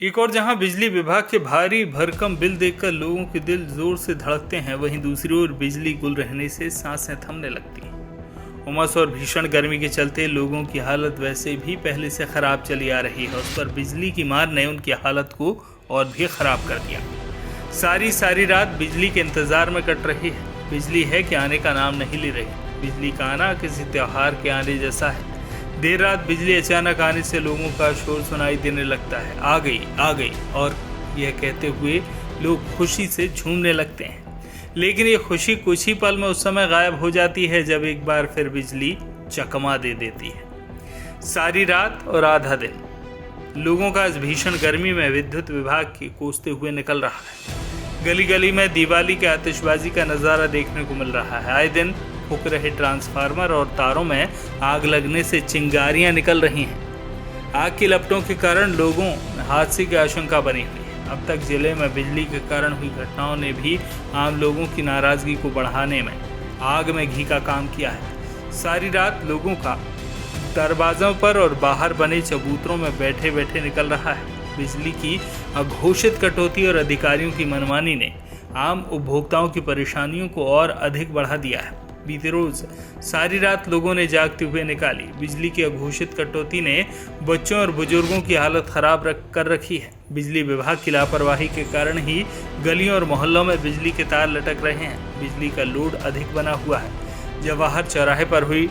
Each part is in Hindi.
एक और जहां बिजली विभाग के भारी भरकम बिल देखकर लोगों के दिल जोर से धड़कते हैं, वहीं दूसरी ओर बिजली गुल रहने से सांसें थमने लगती हैं। उमस और भीषण गर्मी के चलते लोगों की हालत वैसे भी पहले से खराब चली आ रही है, उस पर बिजली की मार ने उनकी हालत को और भी खराब कर दिया। सारी रात बिजली के इंतजार में कट रही है। बिजली है कि आने का नाम नहीं ले रही। बिजली का आना किसी त्योहार के आने जैसा है। देर रात बिजली अचानक आने से लोगों का शोर सुनाई देने लगता है, आ गई, और यह कहते हुए लोग खुशी से झूमने लगते हैं। लेकिन ये खुशी कुछ ही पल में उस समय गायब हो जाती है जब एक बार फिर बिजली चकमा दे देती है। सारी रात और आधा दिन लोगों का इस भीषण गर्मी में विद्युत विभाग के कोसते हुए निकल रहा है। गली गली में दिवाली के आतिशबाजी का नज़ारा देखने को मिल रहा है। आए दिन फूक रहे ट्रांसफार्मर और तारों में आग लगने से चिंगारियां निकल रही हैं। आग की लपटों के कारण लोगों में हादसे की आशंका बनी हुई है। अब तक जिले में बिजली के कारण हुई घटनाओं ने भी आम लोगों की नाराजगी को बढ़ाने में आग में घी का काम किया है। सारी रात लोगों का दरवाजों पर और बाहर बने चबूतरों में बैठे बैठे निकल रहा है। बिजली की अघोषित कटौती और अधिकारियों की मनमानी ने आम उपभोक्ताओं की परेशानियों को और अधिक बढ़ा दिया है। बीते रोज सारी रात लोगों ने जागते हुए निकाली। बिजली की अघोषित कटौती ने बच्चों और बुजुर्गों की हालत खराब कर रखी है। बिजली विभाग की लापरवाही के कारण ही गलियों और मोहल्लों में बिजली के तार लटक रहे हैं। बिजली का लोड अधिक बना हुआ है। जवाहर चौराहे पर हुई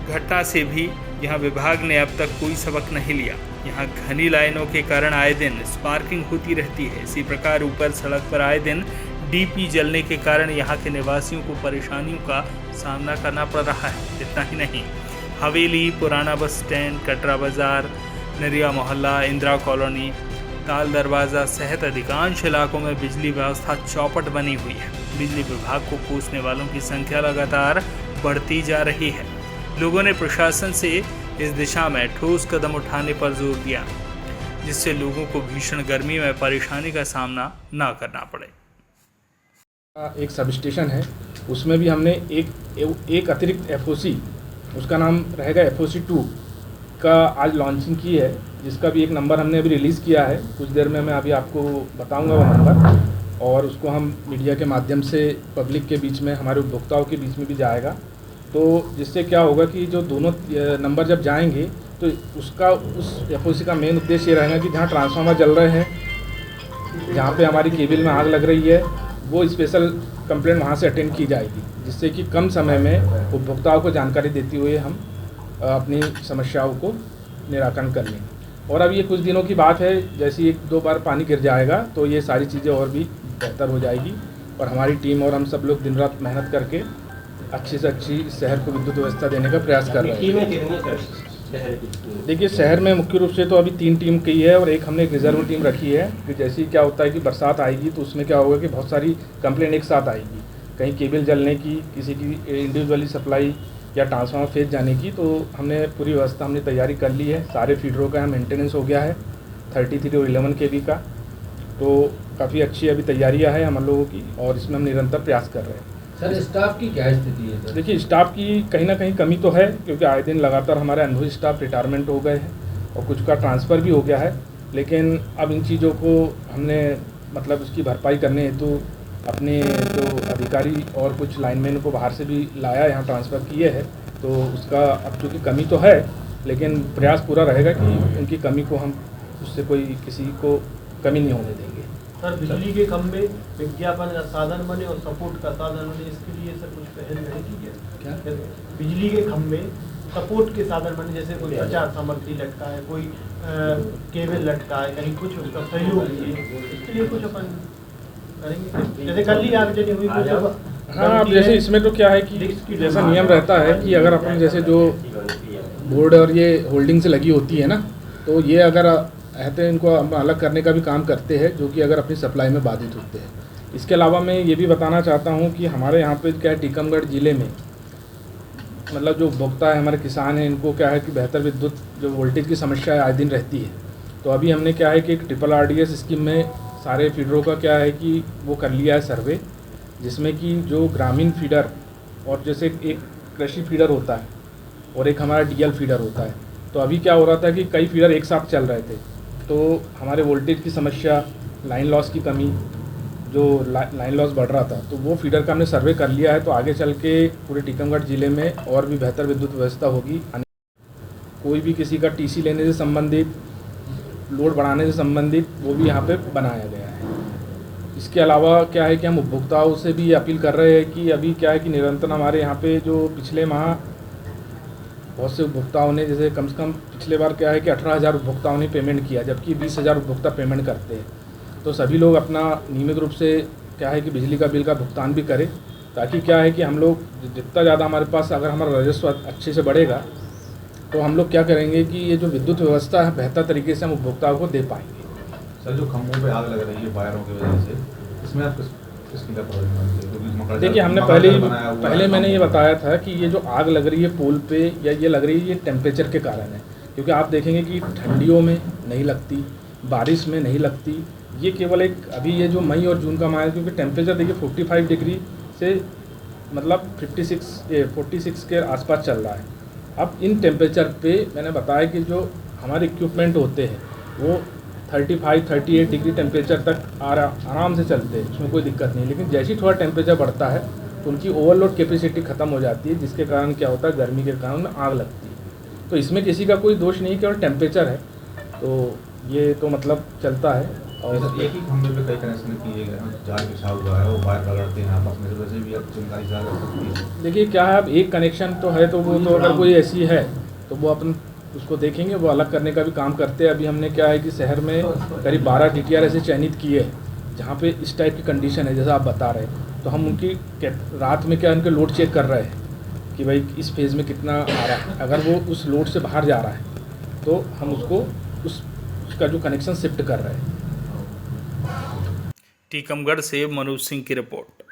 घटना से भी यहाँ विभाग ने अब तक कोई सबक नहीं लिया। यहाँ घनी लाइनों के कारण आए दिन स्पार्किंग होती रहती है। इसी प्रकार ऊपर सड़क पर आए दिन डीपी जलने के कारण यहाँ के निवासियों को परेशानियों का सामना करना पड़ रहा है। इतना ही नहीं, हवेली, पुराना बस स्टैंड, कटरा बाजार, नरिया मोहल्ला, इंदिरा कॉलोनी, ताल दरवाज़ा सहित अधिकांश इलाकों में बिजली व्यवस्था चौपट बनी हुई है। बिजली विभाग को कोसने वालों की संख्या लगातार बढ़ती जा रही है। लोगों ने प्रशासन से इस दिशा में ठोस कदम उठाने पर जोर दिया, जिससे लोगों को भीषण गर्मी में परेशानी का सामना ना करना पड़े। एक सब स्टेशन है, उसमें भी हमने एक अतिरिक्त एफओसी, उसका नाम रहेगा एफओसी 2 का आज लॉन्चिंग की है, जिसका भी एक नंबर हमने अभी रिलीज़ किया है। कुछ देर में मैं अभी आपको बताऊंगा वो नंबर, और उसको हम मीडिया के माध्यम से पब्लिक के बीच में, हमारे उपभोक्ताओं के बीच में भी जाएगा। तो जिससे क्या होगा कि जो दोनों नंबर जब जाएंगे तो उस एफओसी का मेन उद्देश्य ये रहेगा कि जहाँ ट्रांसफार्मर जल रहे हैं, जहाँ पे हमारी केबल में आग लग रही है, वो स्पेशल कंप्लेंट वहाँ से अटेंड की जाएगी, जिससे कि कम समय में उपभोक्ताओं को जानकारी देते हुए हम अपनी समस्याओं को निराकरण कर लें। और अब ये कुछ दिनों की बात है, जैसे 1-2 बार पानी गिर जाएगा तो ये सारी चीज़ें और भी बेहतर हो जाएगी, और हमारी टीम और हम सब लोग दिन रात मेहनत करके अच्छी से अच्छी शहर को विद्युत व्यवस्था देने का प्रयास कर रहे हैं। देखिए, शहर में मुख्य रूप से तो अभी 3 टीम की है, और एक हमने एक रिजर्व टीम रखी है कि जैसे ही क्या होता है कि बरसात आएगी तो उसमें क्या होगा कि बहुत सारी कंप्लेंट एक साथ आएगी, कहीं केबल जलने की, किसी की इंडिविजुअली सप्लाई या ट्रांसफार्मर फेज जाने की। तो हमने पूरी व्यवस्था हमने तैयारी कर ली है। सारे फीडरों का मेंटेनेंस हो गया है 33 और 11 kV का। तो काफ़ी अच्छी अभी तैयारियाँ हैं हम लोगों की, और इसमें हम निरंतर प्रयास कर रहे हैं। सर, स्टाफ की क्या स्थिति है सर? देखिए, स्टाफ की कहीं ना कहीं कमी तो है, क्योंकि आए दिन लगातार हमारे अनुभवी स्टाफ रिटायरमेंट हो गए हैं और कुछ का ट्रांसफ़र भी हो गया है। लेकिन अब इन चीज़ों को हमने मतलब उसकी भरपाई करने हेतु अपने जो अधिकारी और कुछ लाइनमैन को बाहर से भी लाया, यहाँ ट्रांसफ़र किए हैं। तो उसका अब चूँकि कमी तो है, लेकिन प्रयास पूरा रहेगा कि इनकी कमी को हम उससे कोई किसी को कमी नहीं होने देंगे। सर, बिजली के खंभे विज्ञापन का साधन बने और सपोर्ट का साधन बने, इसके लिए सर कुछ पहल नहीं की है क्या? बिजली के खंभे सपोर्ट के साधन बने, जैसे कोई प्रचार सामग्री लटका है, कोई केबल लटका है, कहीं कुछ उसका सहयोग है, इसके लिए कुछ अपन करेंगे? जैसे कल ही आगजनी हुई कुछ। हाँ, अब जैसे इसमें तो क्या है कि जैसा नियम रहता है कि अगर अपन जैसे जो बोर्ड और ये होल्डिंग से लगी होती है ना, तो ये अगर रहते हैं, इनको हम अलग करने का भी काम करते हैं, जो कि अगर अपनी सप्लाई में बाधित होते हैं। इसके अलावा मैं ये भी बताना चाहता हूँ कि हमारे यहाँ पे क्या है, टीकमगढ़ ज़िले में मतलब जो उपभोक्ता है, हमारे किसान हैं, इनको क्या है कि बेहतर विद्युत जो वोल्टेज की समस्या आए दिन रहती है। तो अभी हमने क्या है कि एक RRRDS स्कीम में सारे फीडरों का क्या है कि वो कर लिया है सर्वे, जिसमें कि जो ग्रामीण फीडर और जैसे एक कृषि फीडर होता है और एक हमारा DL फीडर होता है। तो अभी क्या हो रहा था कि कई फीडर एक साथ चल रहे थे, तो हमारे वोल्टेज की समस्या, लाइन लॉस की कमी, जो लाइन लॉस बढ़ रहा था, तो वो फीडर का हमने सर्वे कर लिया है। तो आगे चल के पूरे टीकमगढ़ ज़िले में और भी बेहतर विद्युत व्यवस्था होगी। कोई भी किसी का टीसी लेने से संबंधित, लोड बढ़ाने से संबंधित, वो भी यहाँ पे बनाया गया है। इसके अलावा क्या है कि हम उपभोक्ताओं से भी अपील कर रहे हैं कि अभी क्या है कि निरंतर हमारे यहाँ पे जो पिछले माह बहुत से उपभोक्ताओं ने, जैसे कम से कम पिछले बार क्या है कि 18,000 उपभोक्ताओं ने पेमेंट किया, जबकि 20,000 उपभोक्ता पेमेंट करते हैं। तो सभी लोग अपना नियमित रूप से क्या है कि बिजली का बिल का भुगतान भी करें, ताकि क्या है कि हम लोग जितना ज़्यादा हमारे पास अगर हमारा राजस्व अच्छे से बढ़ेगा तो हम लोग क्या करेंगे कि ये जो विद्युत व्यवस्था है बेहतर तरीके से हम उपभोक्ताओं को दे पाएंगे। सर, जो खंभों पे आग लग रही है वायरों की वजह से, इसमें आप किसकी लापरवाही? देखिए, हमने पहले मैंने ये बताया था कि ये जो आग लग रही है पोल पे या ये लग रही है, ये टेम्परेचर के कारण है। क्योंकि आप देखेंगे कि ठंडियों में नहीं लगती, बारिश में नहीं लगती, ये केवल एक अभी ये जो मई और जून का माह है, क्योंकि टेम्परेचर देखिए 45 डिग्री से मतलब 46 के आसपास चल रहा है। अब इन टेम्परेचर पे मैंने बताया कि जो हमारे इक्विपमेंट होते हैं वो 35-38 डिग्री टेम्परेचर तक आराम से चलते हैं, उसमें कोई दिक्कत नहीं। लेकिन जैसे ही थोड़ा टेम्परेचर बढ़ता है तो उनकी ओवरलोड कैपेसिटी ख़त्म हो जाती है, जिसके कारण क्या होता है, गर्मी के कारण आग लगती है। तो इसमें किसी का कोई दोष नहीं, केवल टेम्परेचर है। तो ये तो मतलब चलता है। और एक ही खंभे पे कई कनेक्शन किए गए हैं, जाल बिछा हुआ है, वो वायर रगड़ते हैं आपस में, वैसे भी अब चिंगारी ज़्यादा सकती है। देखिए क्या है, अब एक कनेक्शन तो है, तो वो तो अगर कोई ऐसी है तो वो अपन उसको देखेंगे, वो अलग करने का भी काम करते हैं। अभी हमने क्या है कि शहर में करीब 12 DTR ऐसे चयनित किए हैं जहाँ पे इस टाइप की कंडीशन है जैसा आप बता रहे हैं। तो हम उनकी रात में क्या उनके लोड चेक कर रहे हैं कि भाई इस फेज़ में कितना आ रहा है। अगर वो उस लोड से बाहर जा रहा है तो हम उसको उसका जो कनेक्शन शिफ्ट कर रहे हैं। टीकमगढ़ से मनोज सिंह की रिपोर्ट।